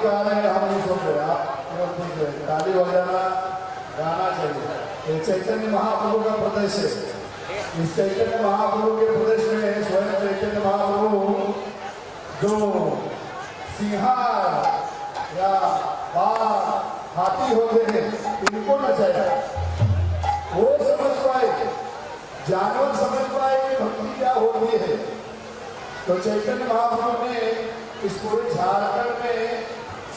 गा रहे हैं, हम नहीं सुन रहे, आप ताली बजाना गाना चाहिए। ये चैतन्य महाप्रभु का प्रदेश है। इस चैतन्य महाप्रभु के प्रदेश में स्वयं चैतन्य महाप्रभु जो सिंहार या बाघ हाथी होते हैं इनको नचाया, वो समझ पाए, जानवर समझ पाए कि भक्ति क्या होती है। तो चैतन्य महाप्रभु ने इस पूरे झारखंड में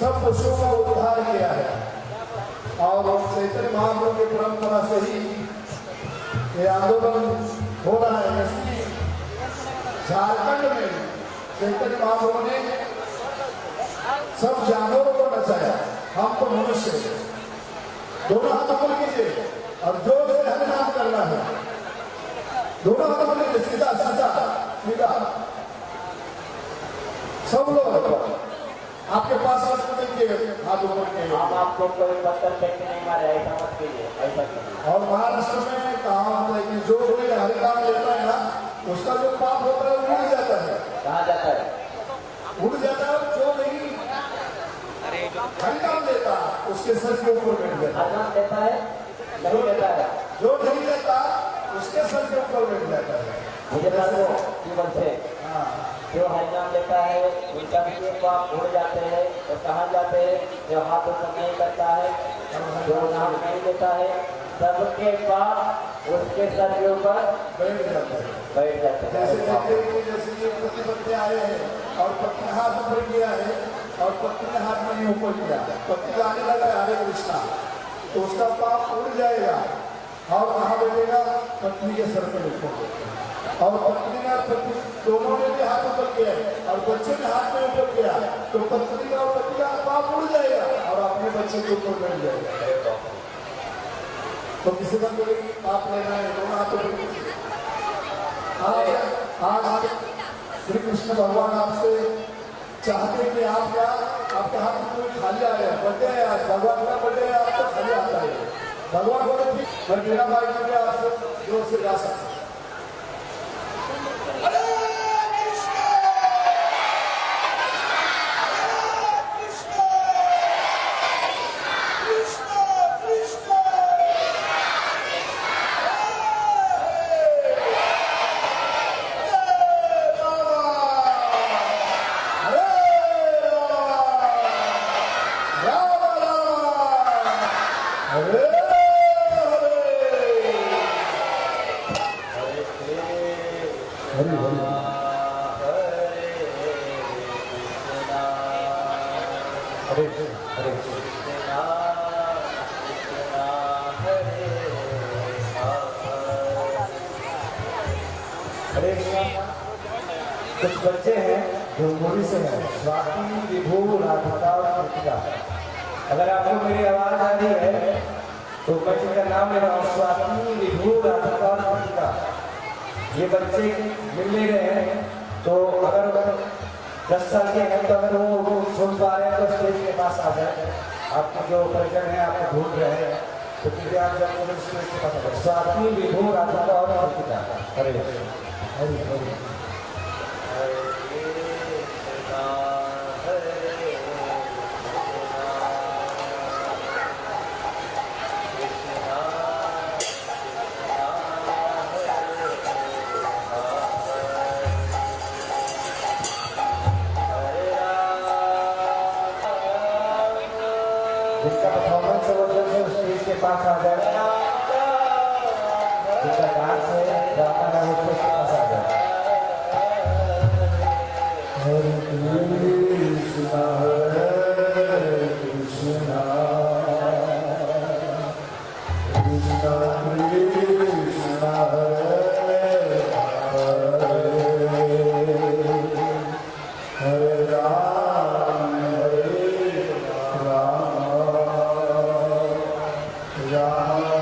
सब पशुओं का उद्धार किया है और चैतन्य महाप्रभु की परंपरा से ही ये आंदोलन हो रहा है। झारखंड में चैतन्य महाप्रभु ने सब जानवरों को नचाया, हम तो मनुष्य। दोनों हाथ ऊपर कीजिए और जोर से हमें नाम करना है। दोनों हाथ ऊपर कीजिए, सीधा सीधा सीधा सब लोग। आपके पास हाथ ऊपर के हम आपको कोई पत्थर फेंक नहीं मारे, ऐसा मत कीजिए, ऐसा कीजिए। और महाराष्ट्र में कहा जो कोई हरिनाम लेता है ना, उसका जो पाप होता है वो उड़ जाता है। कहाँ जाता है? उड़ जाता है। जो नहीं हरिनाम लेता उसके सर के ऊपर बैठ जाता है। हरिनाम लेता है नहीं लेता है, जो नहीं लेता उसके सर के ऊपर बैठ जाता है। मुझे जीवन से जो हरिनाम लेता है उनका भी पाप उड़ जाते हैं। तो कहाँ जाते हैं? जो हाथ ऊपर नहीं करता है, जो नाम नहीं लेता है, सबके पाप उसके सर के ऊपर बैठ जाता है। बैठ जाते हैं। जैसे ये पति पत्नी आए हैं और पत्नी हाथ ऊपर किया है और पत्नी ने हाथ में नहीं ऊपर किया, पति गाने लगा हरे कृष्णा, तो उसका पाप उड़ जाएगा और कहाँ बैठेगा? पत्नी के सर पर ऊपर। और पत्नी ने पति दोनों ने भी हाथ ऊपर किया और बच्चे ने हाथ में ऊपर किया, तो पत्नी का और पति का पाप उड़ जाएगा और अपने बच्चे के ऊपर बैठ जाएगा। तो किसी का कोई पाप लेना है, दोनों हाथ ऊपर। आज श्री कृष्ण भगवान आपसे चाहते कि आप क्या, आपके हाथ में कोई खाली आ गया, बर्थडे है आज, भगवान का बर्थडे है, आपको खाली आता है। भगवान बोले ठीक, मैं बिना मांगे भी आपसे जोर से गा सकता। कुछ बच्चे हैं जो मूवी से हैं, स्वाति, विभू, राधिका और कृतिका। अगर आपको मेरी आवाज आ रही है तो मैं इनका नाम ले रहा हूँ, स्वाति, विभू, राधिका और कृतिका। ये बच्चे मिल ले रहे हैं, तो अगर 10 साल के हैं तो अगर वो सुन पा रहे हैं तो स्टेज के पास आ जाए। आपके जो परिजन है आपको ढूंढ रहे हैं, तो कृपया आप जब स्टेज के पास आ जाए। स्वाति, विभू, राधिका और कृतिका। हरे हरे हरे। जिसका परफॉर्मेंस है वो जल्द स्टेज के पास आ जाए, जिसका डांस है गाता है वो स्टेज के पास आ जाए। हरे कृष्णा कृष्णा कृष्णा कृष्णा हरे राम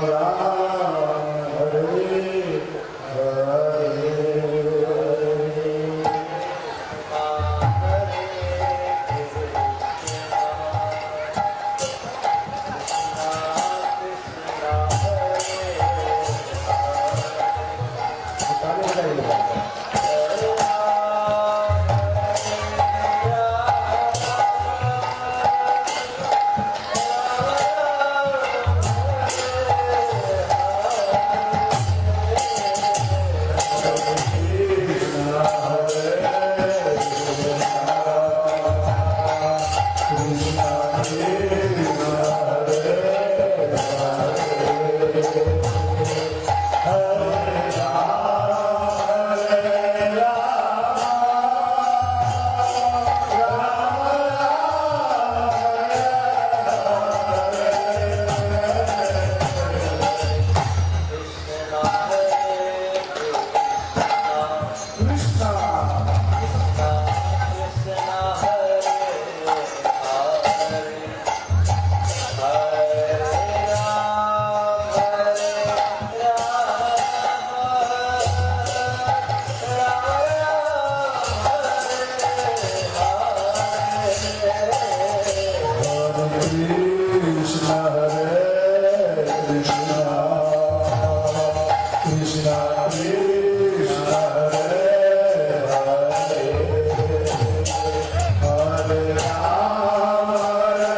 राम राम हरे हरे। कृष्ण कृष्ण हरे हरे हरे राम राम हरे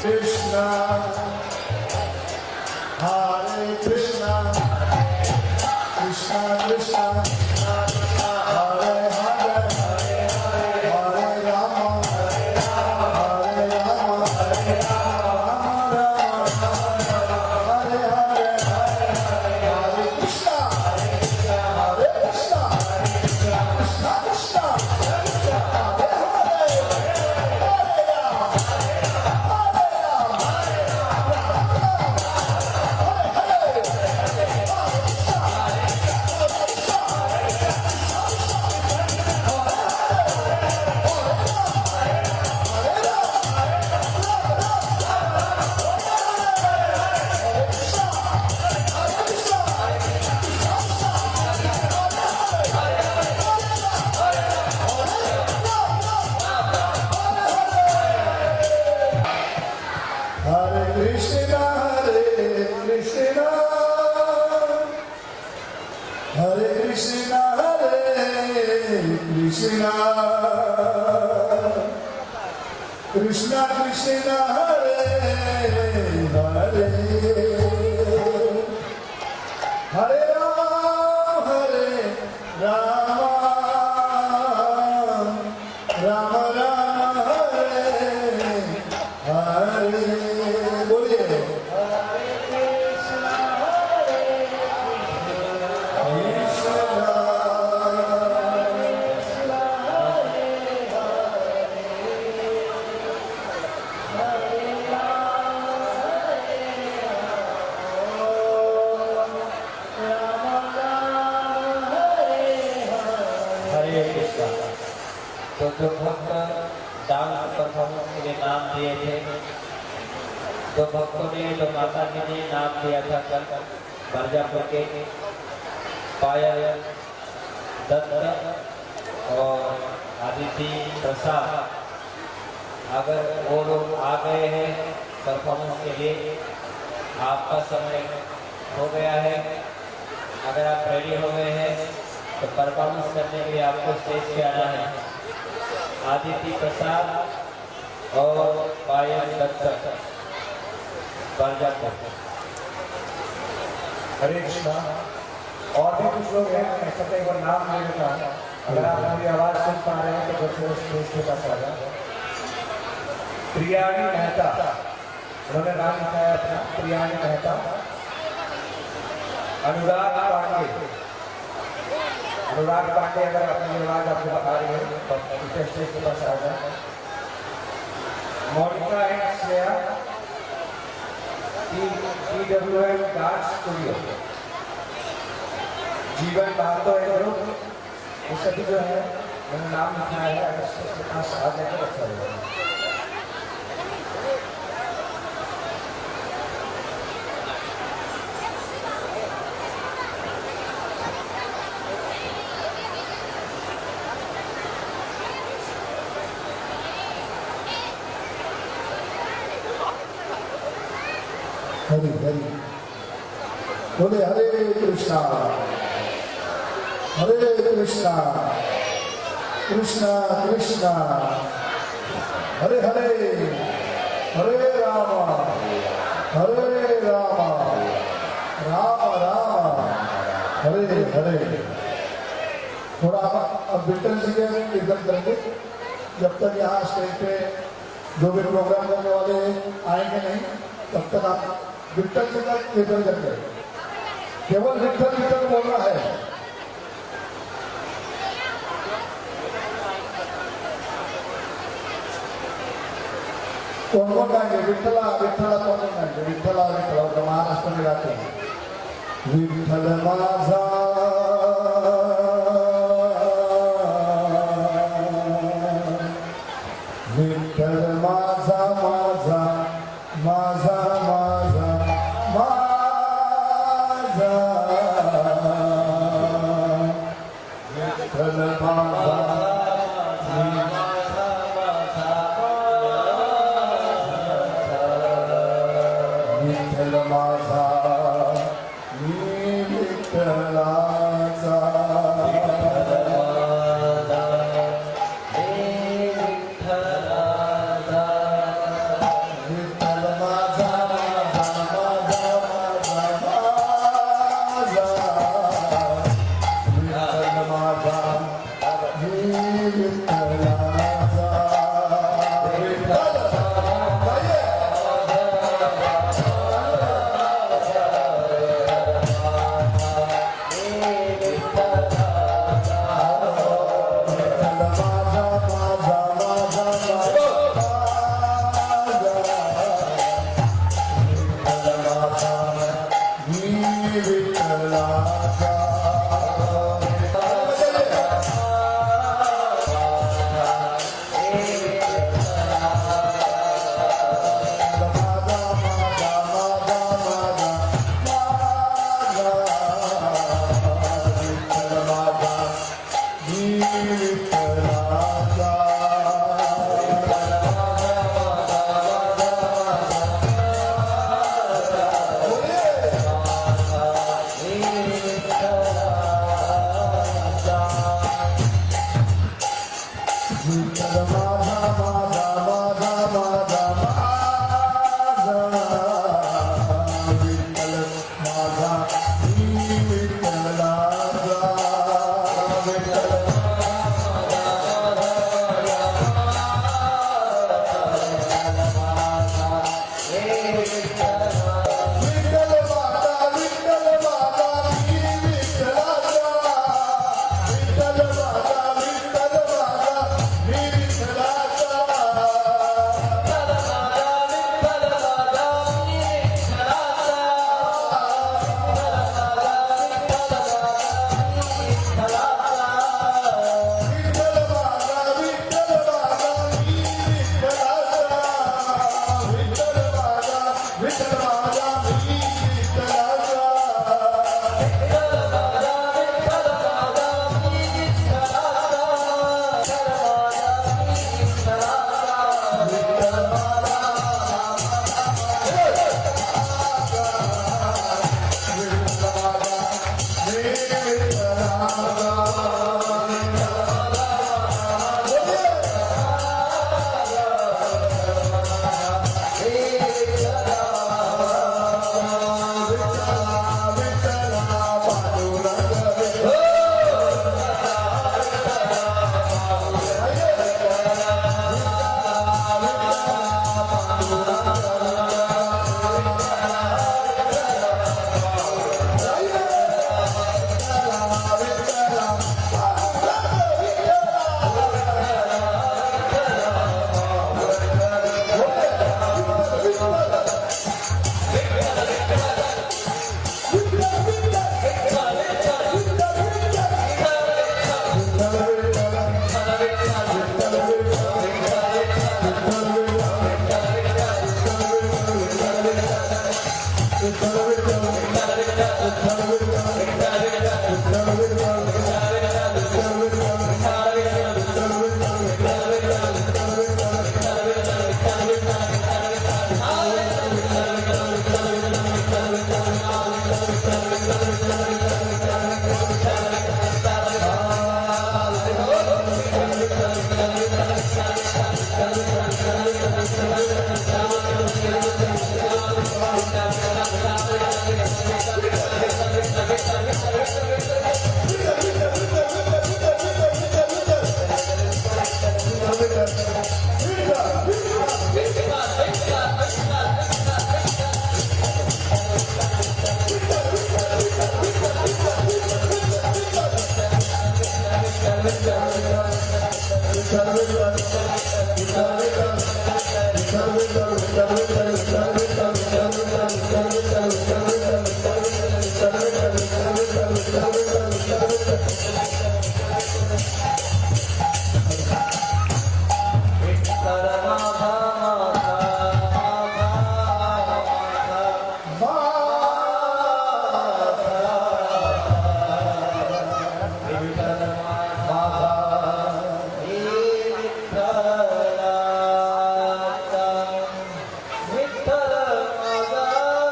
Krishna, Hare Krishna, Krishna Krishna, Hare Hare, Hare Rama, Hare Rama, Rama Rama, Hare Hare, Hare Krishna, Hare Krishna, Krishna Krishna, Hare Hare, Hare Rama, Hare Krishna, Hare Krishna, Krishna Krishna Krishna, Hare Hare, Hare Rama, Rama Rama, Hare Hare, बोलिए हरे कृष्णा। तो जो भक्त dance performance के लिए नाम दिए थे, तो भक्तों ने जो माता जी ने नाम दिया था कल बरजापुर के पायल दत्त और आदिति प्रसाद, अगर वो लोग आ गए हैं परफॉर्मेंस के लिए, आपका समय हो गया है। अगर आप रेडी हो गए हैं तो परफॉर्मेंस करने के लिए आपको स्टेज पे आना है। आदिति प्रसाद और पायल दत्त बरजापुर। हरे कृष्णा। और भी कुछ लोग हैं, मैं सबका एक बार नाम ले लेता हूँ। अगर आप मेरी आवाज सुन पा रहे हैं तो घर से स्टेज के पास आ जाए। प्रियाणी मेहता, उन्होंने नाम लिखा है अपना, प्रियाणी मेहता। अनुराग पांडे, अनुराग पांडे, अगर अपनी आवाज आपको बता रही है तो स्टेज के पास आ जाए। Monika and Shreya, TWM dance studio. जीवन बातो है ग्रुप, ये सभी जो है मैंने नाम लिखा है, अगर स्टेज के पास आ जाए तो अच्छा रहेगा। हरि हरि बोले हरे कृष्णा, हरे कृष्णा, कृष्णा कृष्णा, हरे हरे, हरे राम, हरे राम, राम राम, हरे हरे। थोड़ा अब विठल जी के कीर्तन करेंगे। जब तक यहाँ स्टेज पे जो भी प्रोग्राम करने वाले आएंगे नहीं, तब तक आप विठल जी का कीर्तन करते, केवल विठल विठल बोलना है। कौन कौन गाएंगे? विठला विठला कौन कौन गाएंगे? विठला विठला तो महाराष्ट्र में गाते हैं। विठल माझा विठल माझा, माझा माझा माझा माझा विठल माझा, विठ्ठल माझा, मी विठ्ठलाचा, विठ्ठल विठ्ठल माझा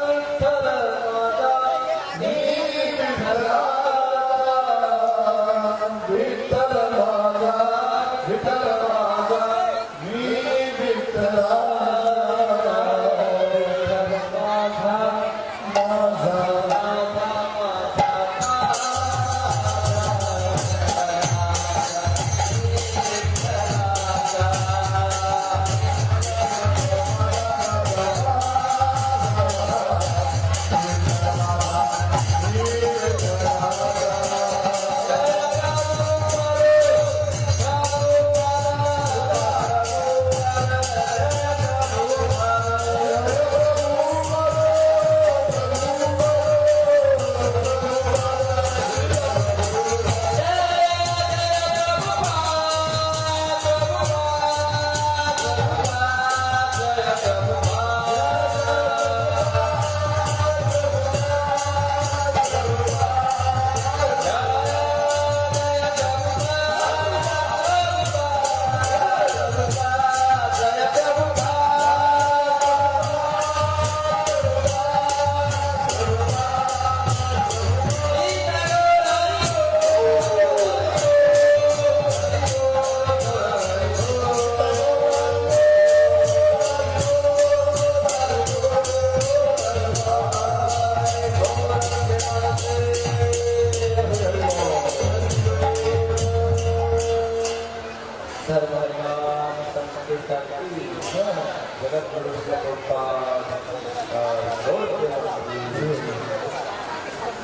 विठ्ठल माझा मी विठ्ठला विठ्ठल माझा विठ्ठल माझा मी विठ्ठला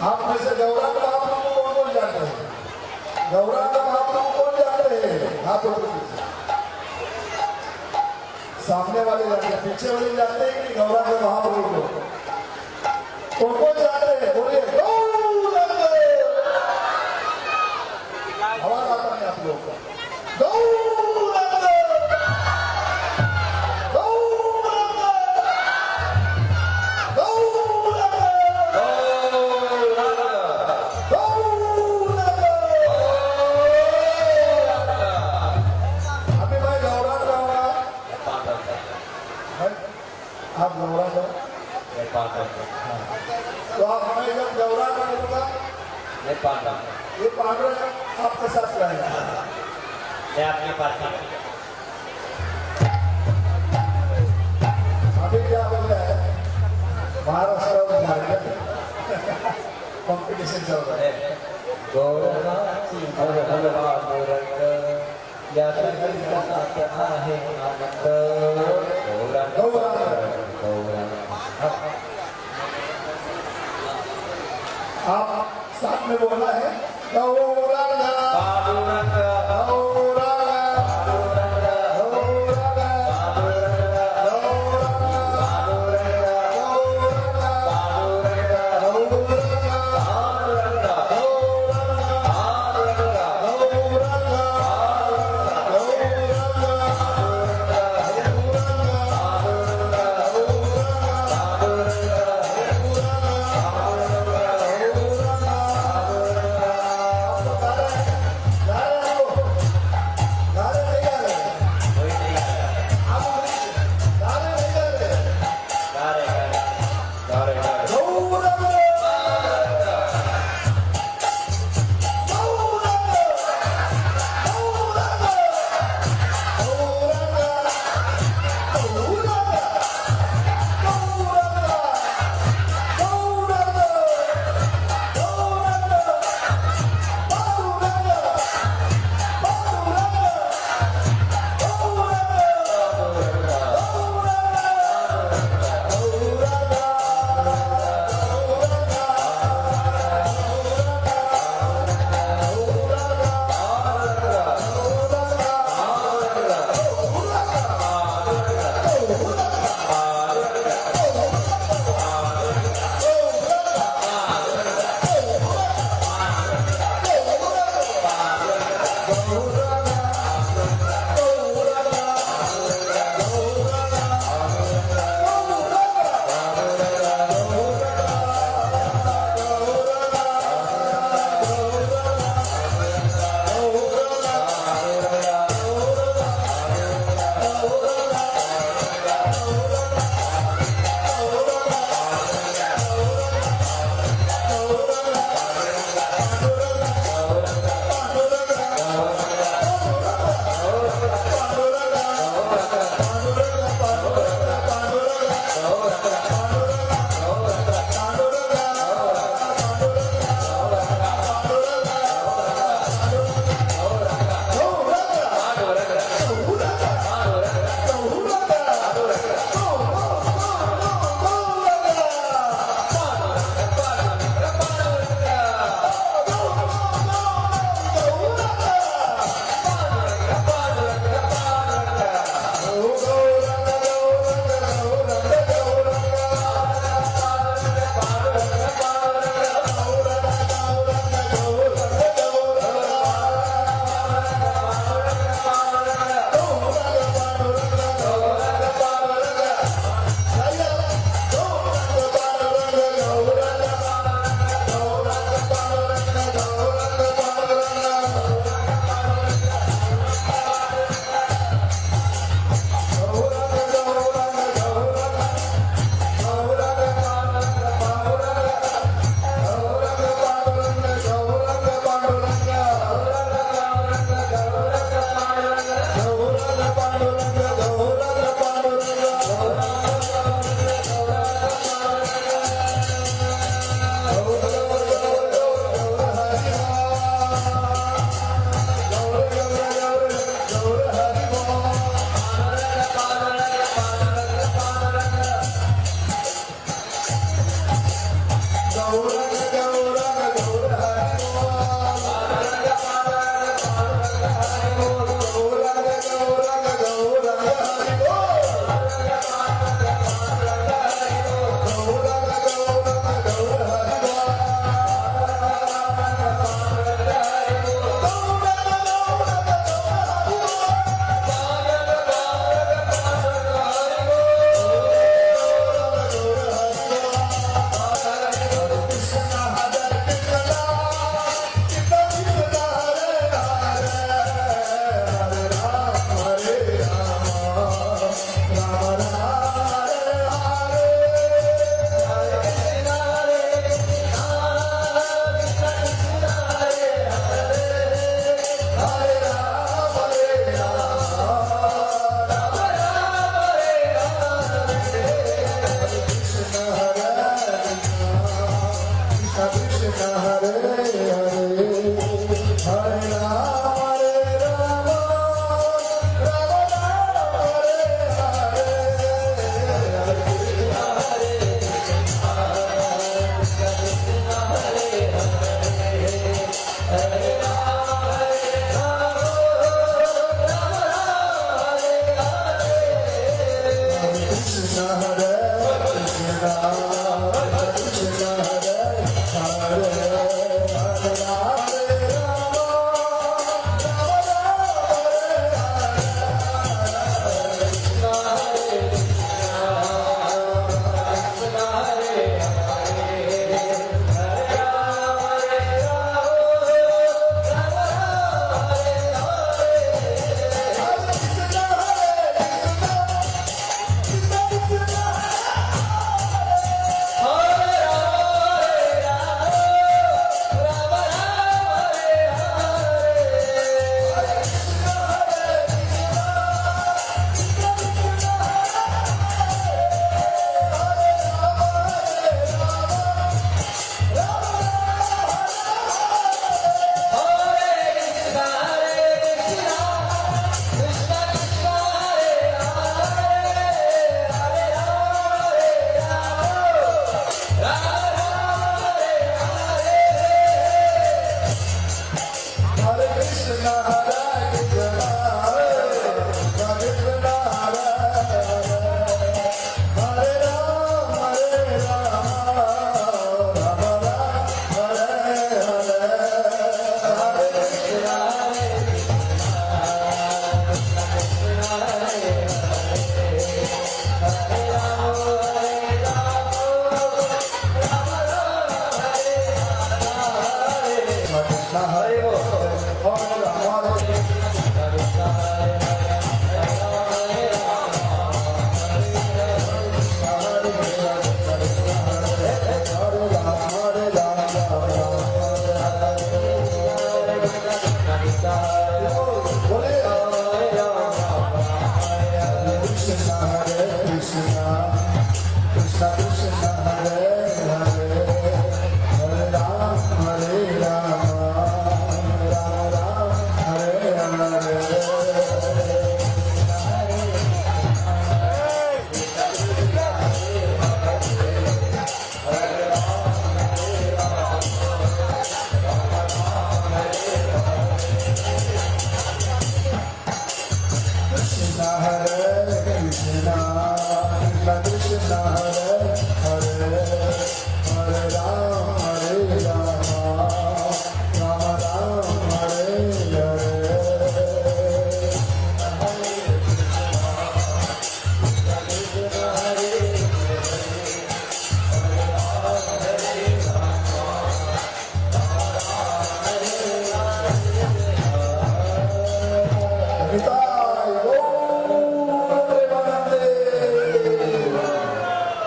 आप में से गौरांग महाप्रभु कौन कौन जानते हैं? गौरांग महाप्रभु कौन जानते हैं? हाथ ऊपर कीजिए। सामने वाले जानते हैं, पीछे वाले जानते हैं कि गौरांग महाप्रभु को कौन जानते हैं? बोलिए गौरांग। आवाज आता है आप लोगों को। गौरांग आप गौरांग तो आप हमें जब गौरांग बोलूंगा ये पांडव आपके साथ रहेगा। मैं अपने पार्टी अभी क्या बोल रहा है? महाराष्ट्र और झारखंड कॉम्पिटिशन चल रहा है। गौरवाची हरहरवा गौरंग या संगीतात आहे आनंद गौरंग गौरंग आप साथ में बोलना है गौरांग पांडुरंग आप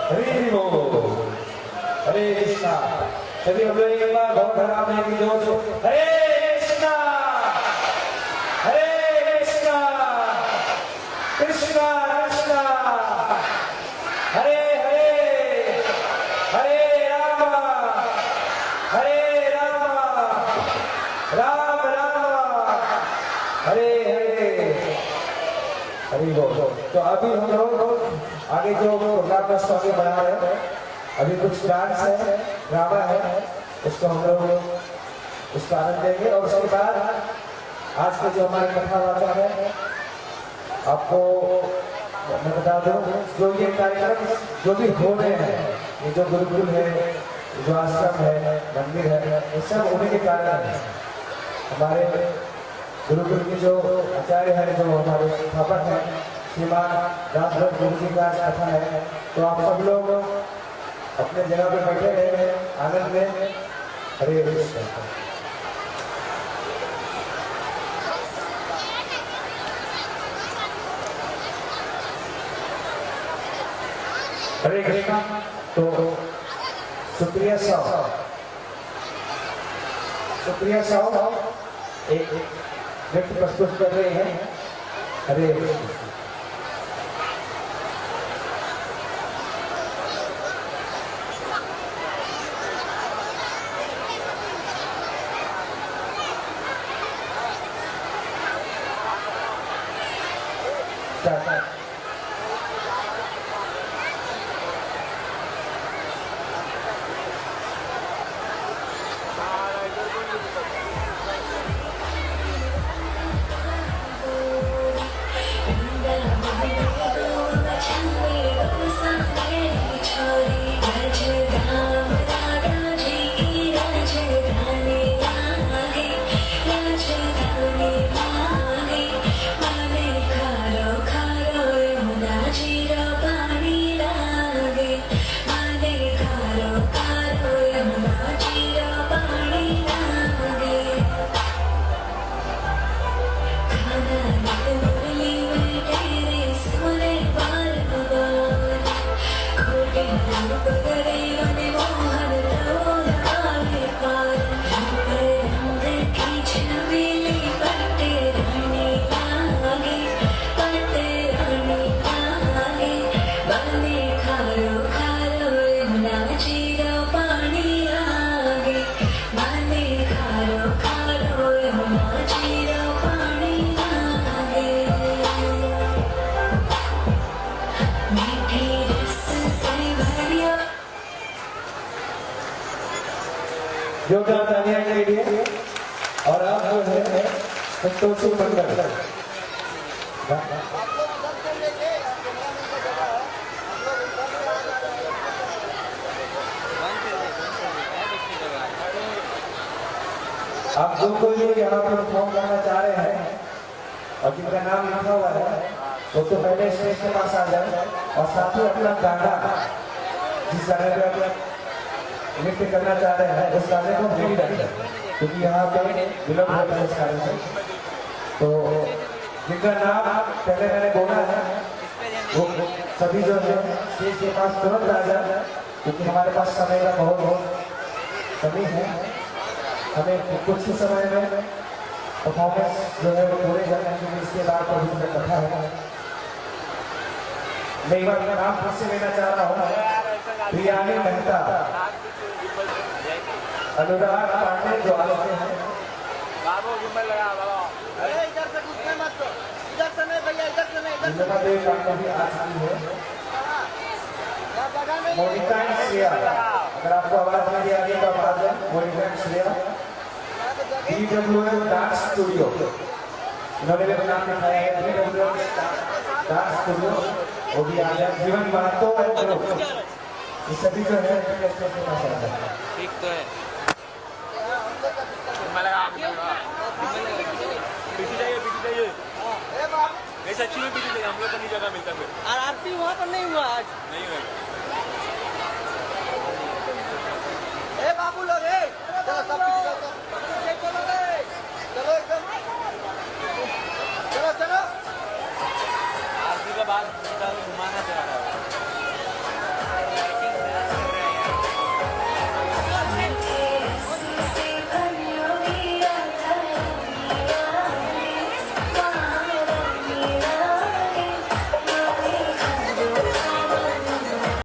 हरि बोल। हरे कृष्णा। सभी हम लोग एक बार गौ धराम है कि जोर से हरे कृष्णा, हरे कृष्णा, कृष्णा कृष्णा, हरे हरे, हरे राम, राम राम, हरे हरे, हरि बोल। तो अभी हम लोग आगे जो प्रोग्राम है उसको आगे बढ़ा रहे हैं। अभी कुछ डांस है, ड्रामा है, उसको हम लोग उसका आनंद देंगे और उसके बाद आज के जो हमारे कथा वार्ता है आपको मैं बता दूं, जो ये कार्यक्रम जो भी हो रहे हैं, ये जो गुरुकुल है, जो आश्रम है, मंदिर है, ये सब होने के कारण है। हमारे गुरुकुल के जो आचार्य हैं, जो हमारे संस्थापक हैं, श्रीमान दासभट्ट गुरु जी का कथा है। तो आप सब लोग अपने जगह पे बैठे रहे, आनंद में। हरे कृष्ण। हरे कृष्ण। तो सुप्रिया साहब एक नृत्य प्रस्तुत कर रहे हैं। हरे कृष्ण। जोरदार तालियां के लिए। और आप जो है संतोषी मंडल, आप जो कोई लोग यहाँ पर परफॉर्म करना चाह रहे हैं और जिनका नाम लिखा हुआ है वो तो पहले स्टेज के पास आ जाए और साथ ही अपना गाना, जिस गाने पे आप नृत्य करना चाह रहे हैं उस गाने को रेडी रखें, क्योंकि यहाँ पे विलम्ब होता है इस कारण से। तो जिनका नाम पहले मैंने बोला है वो सभी जो है स्टेज के पास तुरंत आ जाए, क्योंकि हमारे पास समय का बहुत कमी है। हमें कुछ ही समय में परफॉर्मेंस जो है वो पूरे करना है, क्योंकि इसके बाद पवित्र कथा है। मैं एक बार नाम फिर से लेना चाह रहा हूँ। प्रियानी मेहता, अनुराग पांडे जो आते हैं, जिंदना देव पांडे भी आ चुकी है, मोनिका श्रेया, अगर आपको आवाज नहीं आ रही तो आप आ जाए। Monika Shreya, DWM dance studio, इन्होंने भी नाम लिखाया है DWM डांस स्टूडियो, वो भी आ जाए। जीवन महतो है ग्रुप, ये सभी जो है ठीक तो है। सच्ची में पीछे हम लोग को नहीं जगह मिलता फिर। आरती वहाँ पर नहीं हुआ आज, नहीं हुआ। बाबू लोग